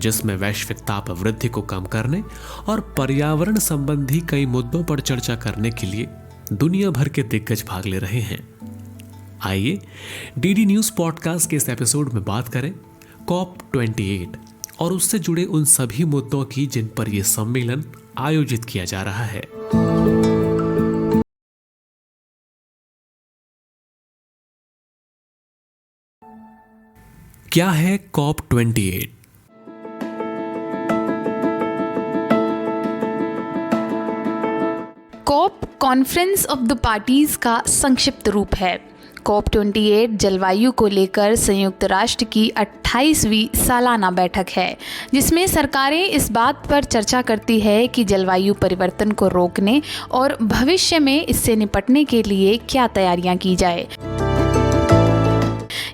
जिसमें वैश्विक ताप वृद्धि को कम करने और पर्यावरण संबंधी कई मुद्दों पर चर्चा करने के लिए दुनिया भर के दिग्गज भाग ले रहे हैं। आइए डीडी न्यूज पॉडकास्ट के इस एपिसोड में बात करें COP28 और उससे जुड़े उन सभी मुद्दों की जिन पर यह सम्मेलन आयोजित किया जा रहा है। क्या है COP28? COP conference of the parties का संक्षिप्त रूप है। COP28 जलवायु को लेकर संयुक्त राष्ट्र की 28वीं सालाना बैठक है, जिसमें सरकारें इस बात पर चर्चा करती है कि जलवायु परिवर्तन को रोकने और भविष्य में इससे निपटने के लिए क्या तैयारियां की जाए।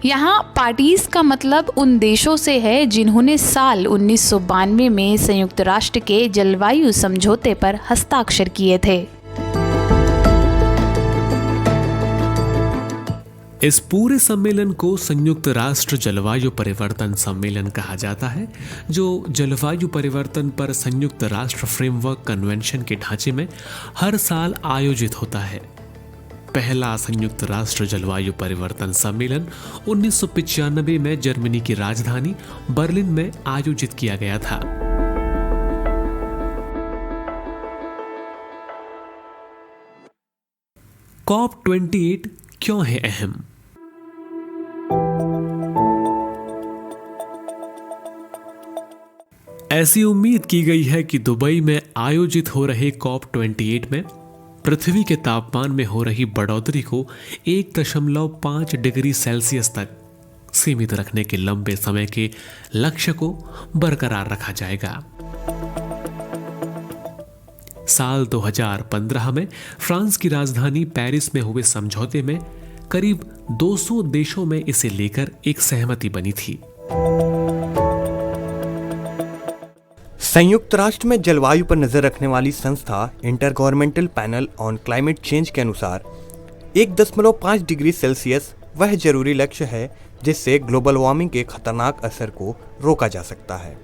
यहाँ पार्टीज का मतलब उन देशों से है जिन्होंने साल 1992 में संयुक्त राष्ट्र के जलवायु समझौते पर हस्ताक्षर किए थे। इस पूरे सम्मेलन को संयुक्त राष्ट्र जलवायु परिवर्तन सम्मेलन कहा जाता है, जो जलवायु परिवर्तन पर संयुक्त राष्ट्र फ्रेमवर्क कन्वेंशन के ढांचे में हर साल आयोजित होता है। पहला संयुक्त राष्ट्र जलवायु परिवर्तन सम्मेलन 1995 में जर्मनी की राजधानी बर्लिन में आयोजित किया गया था। COP28 क्यों है अहम? ऐसी उम्मीद की गई है कि दुबई में आयोजित हो रहे COP28 में पृथ्वी के तापमान में हो रही बढ़ोतरी को 1.5 डिग्री सेल्सियस तक सीमित रखने के लंबे समय के लक्ष्य को बरकरार रखा जाएगा। साल 2015 में फ्रांस की राजधानी पेरिस में हुए समझौते में करीब 200 देशों में इसे लेकर एक सहमति बनी थी। संयुक्त राष्ट्र में जलवायु पर नजर रखने वाली संस्था inter governmental panel on climate change के अनुसार 1.5 डिग्री सेल्सियस वह जरूरी लक्ष्य है जिससे ग्लोबल वार्मिंग के खतरनाक असर को रोका जा सकता है।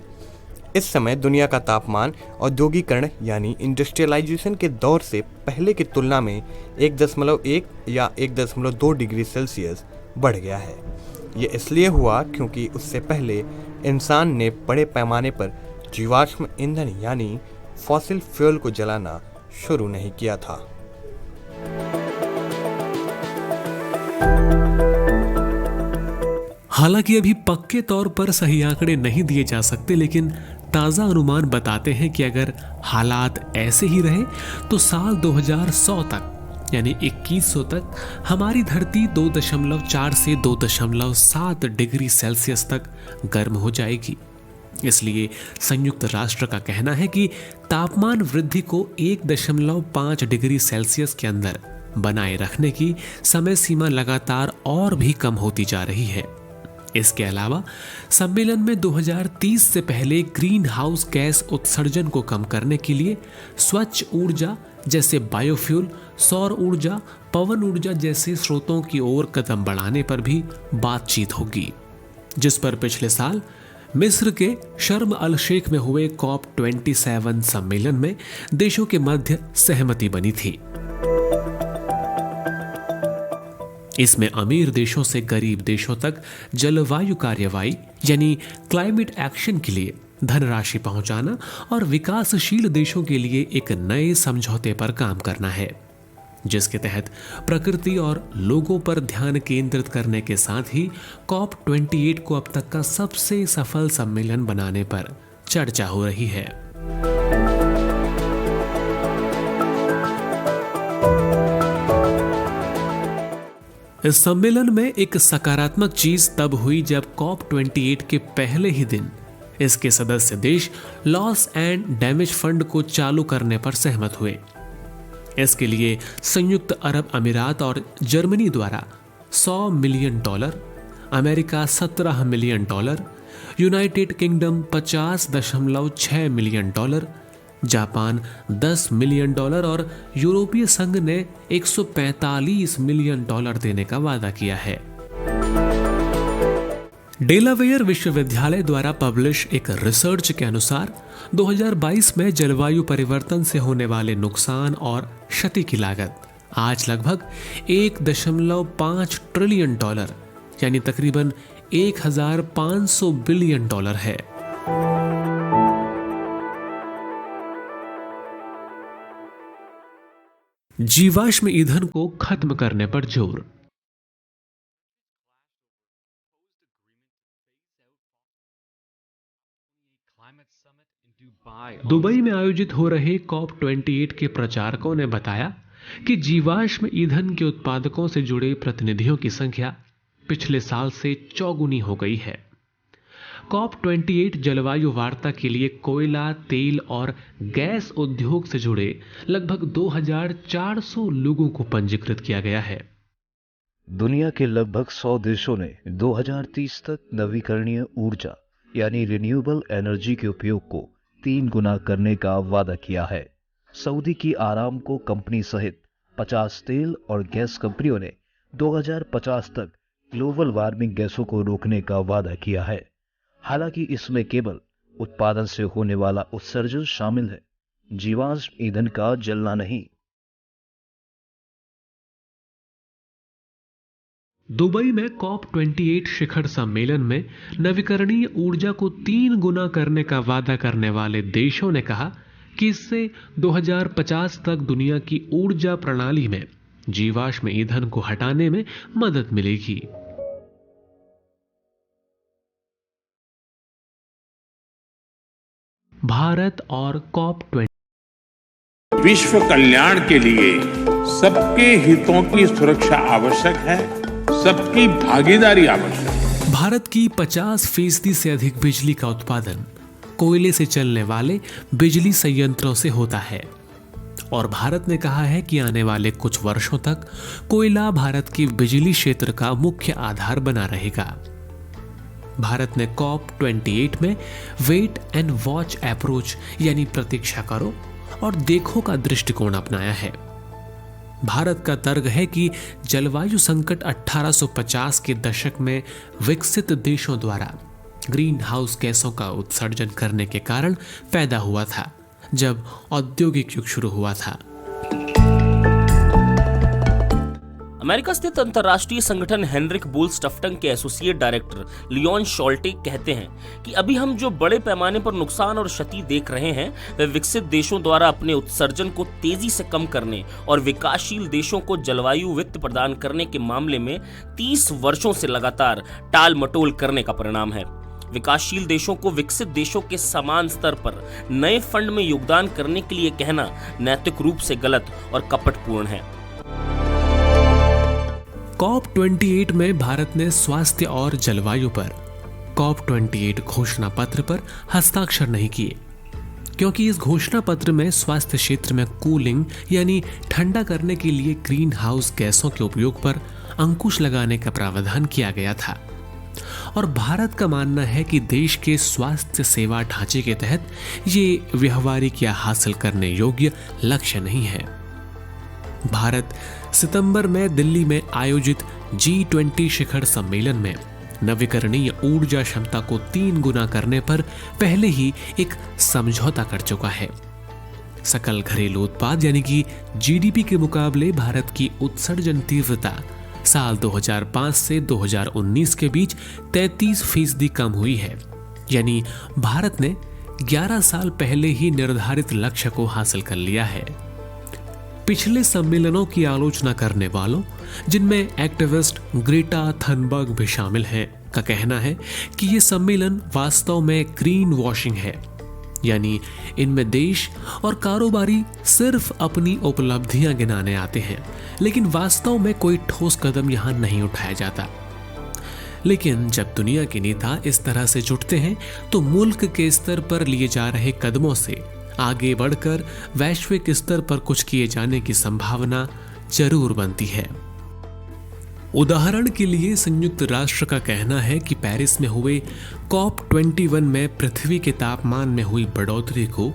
इस समय दुनिया का तापमान औद्योगिकरण यानी इंडस्ट्रियलाइजेशन के दौर से पहले की तुलना में 1.1 या 1.2 डिग्री सेल्सियस बढ़ गया है। ये इसलिए हुआ क्योंकि उससे पहले इंसान ने बड़े पैमाने पर जीवाश्म ईंधन यानी फॉसिल फ्यूल को जलाना शुरू नहीं किया था। हालांकि अभी पक्के तौर पर सही आंकड़े नहीं दिए जा सकते, लेकिन ताजा अनुमान बताते हैं कि अगर हालात ऐसे ही रहे तो साल 2100 तक यानी 2100 तक हमारी धरती 2.4 से 2.7 डिग्री सेल्सियस तक गर्म हो जाएगी। इसलिए संयुक्त राष्ट्र का कहना है कि तापमान वृद्धि को 1.5 डिग्री सेल्सियस के अंदर बनाए रखने की समय सीमा लगातार और भी कम होती जा रही है। इसके अलावा सम्मेलन में 2030 से पहले ग्रीन हाउस गैस उत्सर्जन को कम करने के लिए स्वच्छ ऊर्जा जैसे बायोफ्यूल, सौर ऊर्जा, पवन ऊर्जा जैसे स्रोतों की ओर कदम बढ़ाने पर भी बातचीत होगी, जिस पर पिछले साल मिस्र के शर्म अल शेख में हुए COP27 सम्मेलन में देशों के मध्य सहमति बनी थी। इसमें अमीर देशों से गरीब देशों तक जलवायु कार्रवाई यानी क्लाइमेट एक्शन के लिए धनराशि पहुंचाना और विकासशील देशों के लिए एक नए समझौते पर काम करना है, जिसके तहत प्रकृति और लोगों पर ध्यान केंद्रित करने के साथ ही COP28 को अब तक का सबसे सफल सम्मेलन बनाने पर चर्चा हो रही है। इस सम्मेलन में एक सकारात्मक चीज तब हुई जब COP28 के पहले ही दिन इसके सदस्य देश लॉस एंड डैमेज फंड को चालू करने पर सहमत हुए। इसके लिए संयुक्त अरब अमीरात और जर्मनी द्वारा $100 million, America $17 million, United kingdom $50.6 million, Japan $10 million और यूरोपीय संघ ने $145 मिलियन देने का वादा किया है। डेलावेयर विश्वविद्यालय द्वारा पब्लिश एक रिसर्च के अनुसार 2022 में जलवायु परिवर्तन से होने वाले नुकसान और क्षति की लागत आज लगभग 1.5 ट्रिलियन डॉलर यानी तकरीबन 1500 बिलियन डॉलर है। जीवाश्म ईंधन को खत्म करने पर जोर। दुबई में आयोजित हो रहे COP28 के प्रचारकों ने बताया कि जीवाश्म ईंधन के उत्पादकों से जुड़े प्रतिनिधियों की संख्या पिछले साल से चौगुनी हो गई है। COP28 जलवायु वार्ता के लिए कोयला, तेल और गैस उद्योग से जुड़े लगभग 2400 लोगों को पंजीकृत किया गया है। दुनिया के लगभग 100 देशों ने 2030 तक नवीकरणीय ऊर्जा यानी रिन्यूएबल एनर्जी के उपयोग को 3 गुना करने का वादा किया है। सऊदी की आरामको कंपनी सहित 50 तेल और गैस कंपनियों ने 2050 तक ग्लोबल वार्मिंग गैसों को रोकने का वादा किया है। हालांकि इसमें केवल उत्पादन से होने वाला उत्सर्जन शामिल है, जीवाश्म ईंधन का जलना नहीं। दुबई में COP28 शिखर सम्मेलन में नवीकरणीय ऊर्जा को 3 गुना करने का वादा करने वाले देशों ने कहा कि इससे 2050 तक दुनिया की ऊर्जा प्रणाली में जीवाश्म ईंधन को हटाने में मदद मिलेगी। भारत और COP28। विश्व कल्याण के लिए सबके हितों की सुरक्षा आवश्यक है, सबकी भागीदारी आवश्यक है। भारत की 50% से अधिक बिजली का उत्पादन कोयले से चलने वाले बिजली संयंत्रों से होता है और भारत ने कहा है कि आने वाले कुछ वर्षों तक कोयला भारत की बिजली क्षेत्र का मुख्य आधार बना रहेगा। भारत ने COP28 में वेट एंड वॉच अप्रोच यानी प्रतीक्षा करो और देखो का दृष्टिकोण अपनाया है। भारत का तर्क है कि जलवायु संकट 1850 के दशक में विकसित देशों द्वारा ग्रीन हाउस गैसों का उत्सर्जन करने के कारण पैदा हुआ था, जब औद्योगिक युग शुरू हुआ था। अमेरिका स्थित अंतर्राष्ट्रीय संगठन हेनरिक बोल स्टफ्टन के एसोसिएट डायरेक्टर लियोन शॉल्टे कहते हैं कि अभी हम जो बड़े पैमाने पर नुकसान और क्षति देख रहे हैं वे विकसित देशों द्वारा अपने उत्सर्जन को तेजी से कम करने और विकासशील देशों को जलवायु वित्त प्रदान करने के मामले में 30 वर्षों से लगातार टाल मटोल करने का परिणाम है। विकासशील देशों को विकसित देशों के समान स्तर पर नए फंड में योगदान करने के लिए कहना नैतिक रूप से गलत और कपटपूर्ण है। COP28 में भारत ने स्वास्थ्य और जलवायु पर COP28 घोषणा पत्र पर हस्ताक्षर नहीं किए, क्योंकि इस घोषणा पत्र में स्वास्थ्य क्षेत्र में कूलिंग यानी ठंडा करने के लिए ग्रीन हाउस गैसों के उपयोग पर अंकुश लगाने का प्रावधान किया गया था और भारत का मानना है कि देश के स्वास्थ्य सेवा ढांचे के तहत ये व्यवहारिक या हासिल करने योग्य लक्ष्य नहीं है। भारत सितंबर में दिल्ली में आयोजित G20 शिखर सम्मेलन में नवीकरणीय ऊर्जा क्षमता को 3 गुना करने पर पहले ही एक समझौता कर चुका है। सकल घरेलू उत्पाद यानी कि GDP के मुकाबले भारत की उत्सर्जन तीव्रता साल 2005 से 2019 के बीच 33% कम हुई है, यानी भारत ने 11 साल पहले ही निर्धारित लक्ष्य को हासिल कर लिया है। पिछले सम्मेलनों की आलोचना करने वालों, जिनमें एक्टिविस्ट ग्रेटा थनबर्ग भी शामिल हैं, का कहना है कि ये सम्मेलन वास्तव में ग्रीन वॉशिंग है, यानी इनमें देश और कारोबारी सिर्फ अपनी उपलब्धियां गिनाने आते हैं, लेकिन वास्तव में कोई ठोस कदम यहां नहीं उठाया जाता। लेकिन जब दुनिया के नेता इस तरह से जुटते हैं तो मुल्क के स्तर पर लिए जा रहे कदमों से आगे बढ़कर वैश्विक स्तर पर कुछ किए जाने की संभावना जरूर बनती है। उदाहरण के लिए संयुक्त राष्ट्र का कहना है कि पेरिस में हुए COP21 में पृथ्वी के तापमान में हुई बढ़ोतरी को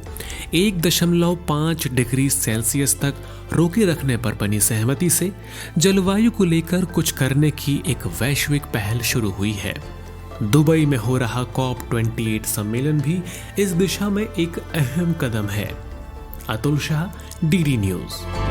1.5 डिग्री सेल्सियस तक रोके रखने पर बनी सहमति से जलवायु को लेकर कुछ करने की एक वैश्विक पहल शुरू हुई है। दुबई में हो रहा COP28 सम्मेलन भी इस दिशा में एक अहम कदम है। Atul Shah, DD news.